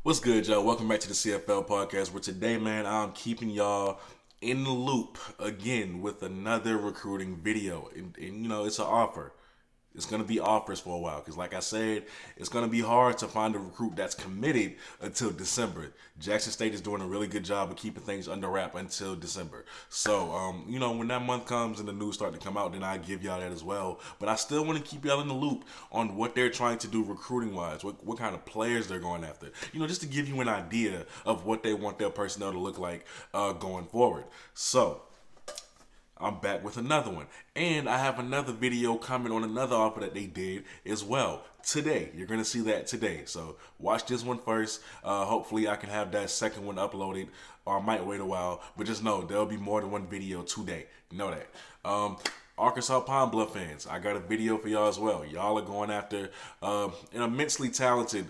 What's good, y'all? Welcome back to the CFL podcast. Where today, man, I'm keeping y'all in the loop again with another recruiting video. And it's an offer. It's going to be offers for a while because, like I said, it's going to be hard to find a recruit that's committed until December. Jackson State is doing a really good job of keeping things under wrap until December. So, when that month comes and the news start to come out, then I give y'all that as well. But I still want to keep y'all in the loop on what they're trying to do recruiting wise, what kind of players they're going after. Just to give you an idea of what they want their personnel to look like going forward. So, I'm back with another one. And I have another video coming on another offer that they did as well today. You're going to see that today. So watch this one first. Hopefully I can have that second one uploaded, or I might wait a while. But just know there'll be more than one video today. Know that. Arkansas Pine Bluff fans, I got a video for y'all as well. Y'all are going after an immensely talented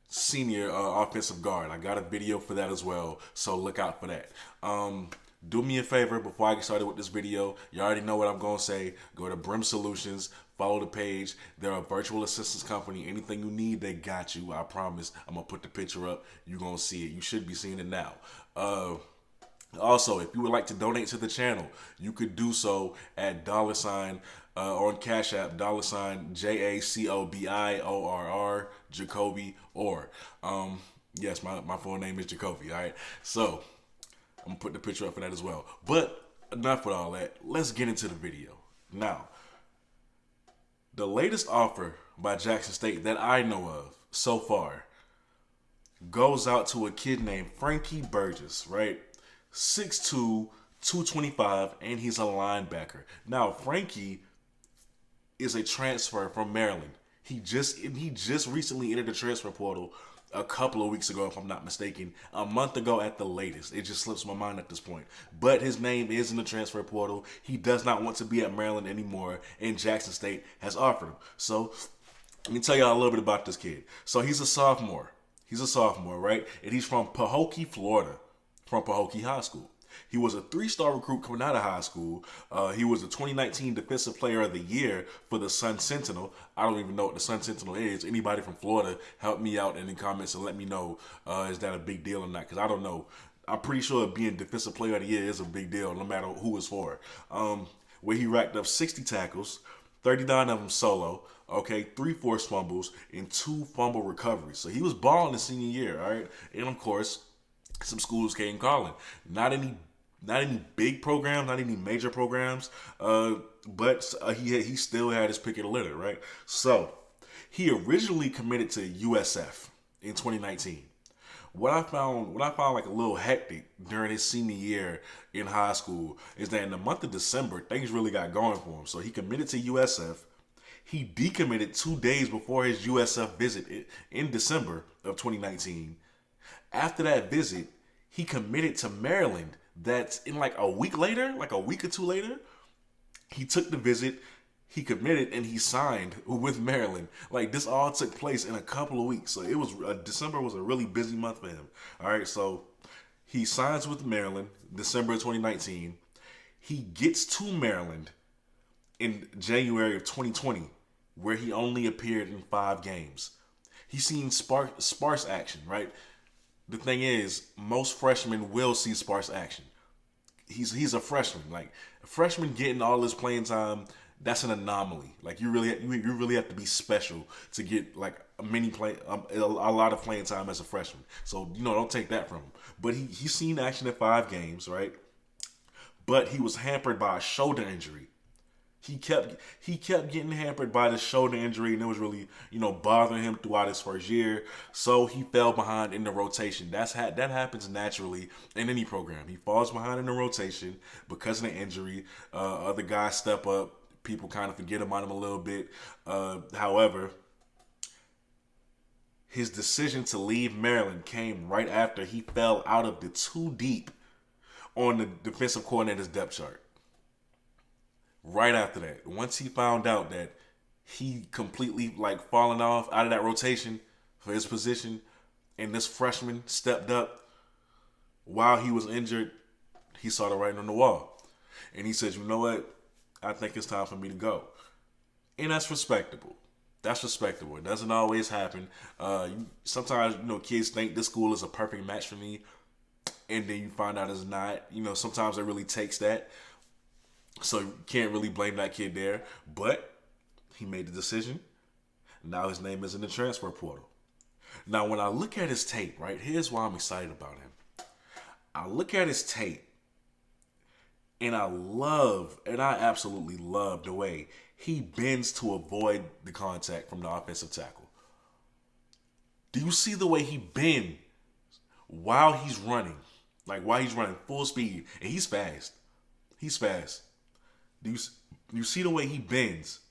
senior offensive guard. I got a video for that as well. So look out for that. Do me a favor before I get started with this video. You already know what I'm going to say. Go to Brim Solutions. Follow the page. They're a virtual assistance company. Anything you need, they got you. I promise. I'm going to put the picture up. You're going to see it. You should be seeing it now. Also, if you would like to donate to the channel, you could do so at $ on Cash App, $JACOBIORR, Jacoby, or. Yes, my full name is Jacoby, all right? So, I'm going to put the picture up for that as well. But enough with all that. Let's get into the video. Now, the latest offer by Jackson State that I know of so far goes out to a kid named Frankie Burgess, right? 6'2", 225, and he's a linebacker. Now, Frankie is a transfer from Maryland. He just recently entered the transfer portal a couple of weeks ago, if I'm not mistaken, a month ago at the latest. It just slips my mind at this point. But his name is in the transfer portal. He does not want to be at Maryland anymore, and Jackson State has offered him. So let me tell y'all a little bit about this kid. So he's a sophomore. Right? And he's from Pahokee, Florida, from Pahokee High School. He was a 3-star recruit coming out of high school. He was a 2019 Defensive Player of the Year for the Sun Sentinel. I don't even know what the Sun Sentinel is. Anybody from Florida, help me out in the comments and let me know, is that a big deal or not? Because I don't know. I'm pretty sure being Defensive Player of the Year is a big deal, no matter who it's for. Where he racked up 60 tackles, 39 of them solo, 3 forced fumbles, and 2 fumble recoveries. So he was balling his senior year, all right? And, of course, some schools came calling. Not any big programs, not any major programs, but he still had his pick of the litter, right? So he originally committed to USF in 2019. What I found like a little hectic during his senior year in high school is that in the month of December, things really got going for him. So he committed to USF. He decommitted 2 days before his USF visit in December of 2019. After that visit, he committed to Maryland. That's in like a week or two later, he took the visit, he committed, and he signed with Maryland. Like, this all took place in a couple of weeks. So it was December was a really busy month for him. All right, so he signs with Maryland December of 2019. He gets to Maryland in January of 2020, where he only appeared in 5 games. He's seen sparse action, right? The thing is, most freshmen will see sparse action. He's a freshman. Like, a freshman getting all this playing time, that's an anomaly. Like, you really have to be special to get like a lot of playing time as a freshman. So don't take that from him. But he's seen action in 5 games, right? But he was hampered by a shoulder injury. He kept getting hampered by the shoulder injury, and it was really, bothering him throughout his first year. So he fell behind in the rotation. That happens naturally in any program. He falls behind in the rotation because of the injury. Other guys step up. People kind of forget about him a little bit. However, his decision to leave Maryland came right after he fell out of the 2 deep on the defensive coordinator's depth chart. Right after that, once he found out that he completely fallen off out of that rotation for his position, and this freshman stepped up while he was injured, he saw the writing on the wall. And he said, you know what? I think it's time for me to go. And that's respectable. That's respectable. It doesn't always happen. Sometimes kids think this school is a perfect match for me, and then you find out it's not. Sometimes it really takes that. So you can't really blame that kid there. But he made the decision. Now his name is in the transfer portal. Now when I look at his tape, right, here's why I'm excited about him. I look at his tape, and I absolutely love the way he bends to avoid the contact from the offensive tackle. Do you see the way he bends while he's running? Like while he's running full speed, and he's fast. He's fast. Do you see the way he bends?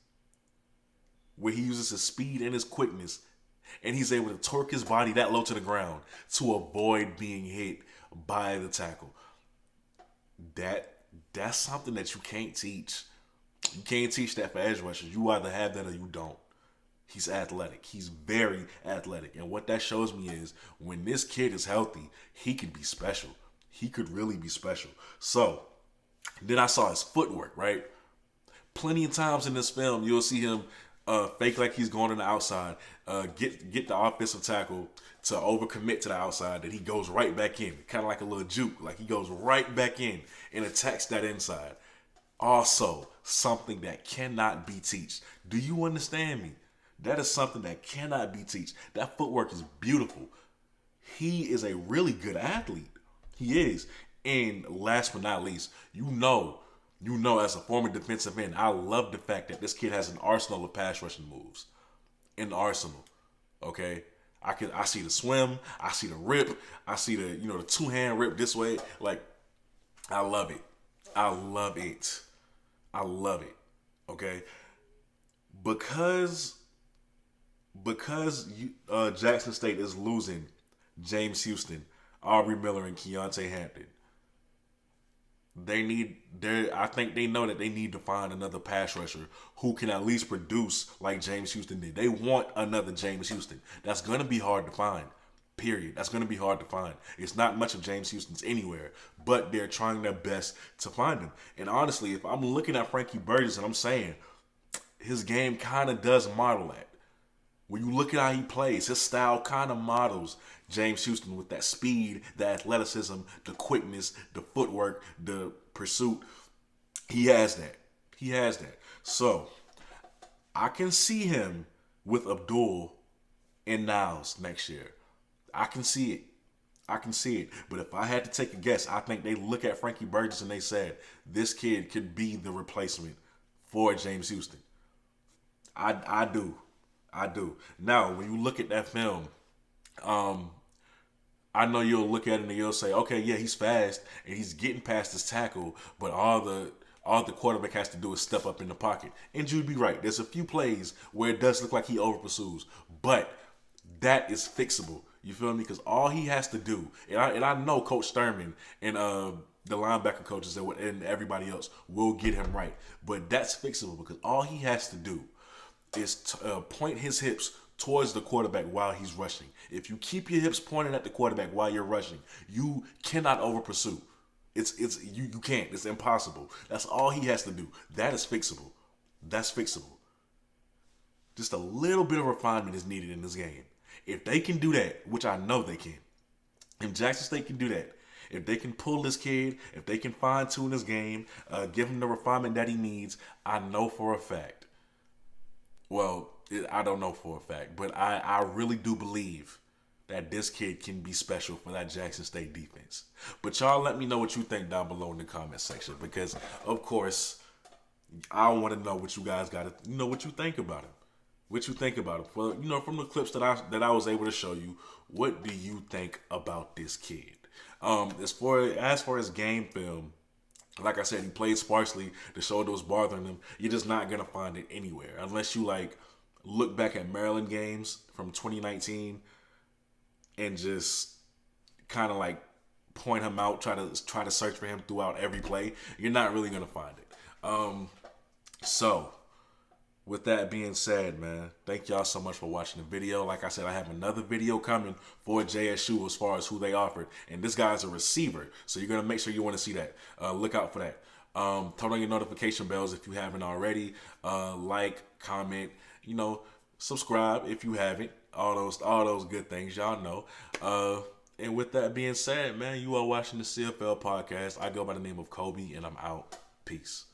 Where he uses his speed and his quickness, and he's able to torque his body that low to the ground to avoid being hit by the tackle. That's something that you can't teach. You can't teach that for edge rushers. You either have that or you don't. He's athletic. He's very athletic. And what that shows me is when this kid is healthy, he could be special. He could really be special. So then I saw his footwork, right? Plenty of times in this film, you'll see him fake like he's going on the outside, get the offensive tackle to overcommit to the outside, that he goes right back in, kind of like a little juke. Like he goes right back in and attacks that inside. Also, something that cannot be taught. Do you understand me? That is something that cannot be taught. That footwork is beautiful. He is a really good athlete. He is. And last but not least, you know, as a former defensive end, I love the fact that this kid has an arsenal of pass rushing moves. An arsenal. Okay? I see the swim, I see the rip, I see the two-hand rip this way. Like, I love it. I love it. I love it. Okay? Because Jackson State is losing James Houston, Aubrey Miller, and Keontae Hampton, I think they know that they need to find another pass rusher who can at least produce like James Houston did. They want another James Houston. That's going to be hard to find. Period. That's going to be hard to find. It's not much of James Houston's anywhere, but they're trying their best to find him. And honestly, if I'm looking at Frankie Burgess and I'm saying his game kind of does model that. When you look at how he plays, his style kind of models James Houston with that speed, the athleticism, the quickness, the footwork, the pursuit. He has that. He has that. So, I can see him with Abdul and Niles next year. I can see it. I can see it. But if I had to take a guess, I think they look at Frankie Burgess and they said, this kid could be the replacement for James Houston. I do. I do. Now, when you look at that film, I know you'll look at it and you'll say, okay, yeah, he's fast and he's getting past his tackle, but all the quarterback has to do is step up in the pocket. And you'd be right. There's a few plays where it does look like he over pursues, but that is fixable. You feel me? Because all he has to do, and I know Coach Thurman and the linebacker coaches and everybody else will get him right, but that's fixable because all he has to do is point his hips towards the quarterback while he's rushing. If you keep your hips pointed at the quarterback while you're rushing, you cannot over pursue. You can't. It's impossible. That's all he has to do. That is fixable. That's fixable. Just a little bit of refinement is needed in this game. If they can do that, which I know they can, if Jackson State can do that, if they can pull this kid, if they can fine tune his game, give him the refinement that he needs, I know for a fact. Well, I don't know for a fact, but I really do believe that this kid can be special for that Jackson State defense. But y'all let me know what you think down below in the comment section because, of course, I want to know what you guys what you think about him. What you think about him. Well, from the clips that I was able to show you, what do you think about this kid? As far as game film, like I said, he played sparsely. The shoulder was bothering him. You're just not going to find it anywhere. Unless you, look back at Maryland games from 2019 and just kind of, point him out, try to search for him throughout every play. You're not really going to find it. So, with that being said, man, thank y'all so much for watching the video. Like I said, I have another video coming for JSU as far as who they offered. And this guy's a receiver, so you're going to make sure you want to see that. Look out for that. Turn on your notification bells if you haven't already. Like, comment, subscribe if you haven't. All those good things, y'all know. And with that being said, man, you are watching the CFL podcast. I go by the name of Kobe, and I'm out. Peace.